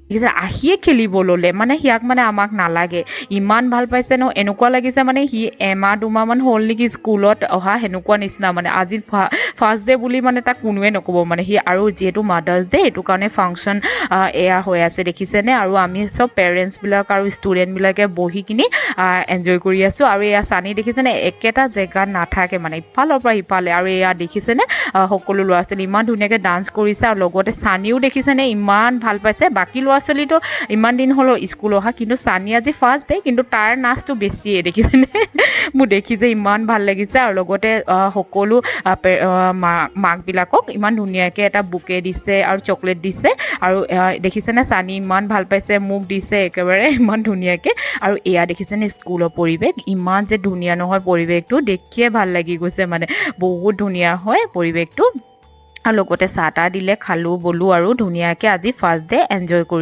দেখিছে আহিয়ে খেলিব ল'লে মানে সিয়াক মানে আমাক নালাগে ইমান ভাল পাইছে ন এনেকুৱা লাগিছে মানে সি এমাহ দুমাহমান হ'ল নেকি স্কুলত অহা সেনেকুৱা নিচিনা মানে আজি ফাৰ্ষ্ট ডে বুলি মানে তাক কোনোৱে নক'ব মানে সি আৰু যিহেতু মাদাৰ্ছ ডে সেইটো কাৰণে ফাংচন এয়া হৈ আছে দেখিছেনে আৰু আমি চব পেৰেণ্টছবিলাক আৰু ষ্টুডেণ্টবিলাকে বহি কিনি এনজয় কৰি আছোঁ আৰু এয়া চানি দেখিছেনে একেটা জেগাত নাথাকে মানে ইফালৰ পৰা সিফালে আৰু এয়া দেখিছেনে সকলো ল'ৰা ছোৱালী ইমান ধুনীয়াকৈ ডান্স কৰিছে আৰু লগতে চানিও দেখিছেনে ইমান ভাল পাইছে বাকী ল'ৰা ছোৱালীটো ইমান দিন হ'লেও স্কুল অহা কিন্তু চানি আজি ফাৰ্ষ্ট ডে কিন্তু তাৰ নাচটো বেছিয়ে দেখিছেনে মোৰ দেখি যে ইমান ভাল লাগিছে আৰু লগতে সকলো মাকবিলাকক ইমান ধুনীয়াকৈ এটা বুকে দিছে আৰু চকলেট দিছে আৰু দেখিছেনে চানি ইমান ভাল পাইছে মোক দিছে একেবাৰে ইমান ধুনীয়াকৈ আৰু এয়া দেখিছেনে স্কুলৰ পৰিৱেশ ইমান যে ধুনীয়া নহয় পৰিৱেশটো দেখিয়ে ভাল লাগি গৈছে মানে বহুত ধুনীয়া হয় পৰিৱেশটো আৰু লগতে চাহ তাহ দিলে খালোঁ বলোঁ আৰু ধুনীয়াকৈ আজি ফাৰ্ষ্ট ডে এনজয় কৰিলোঁ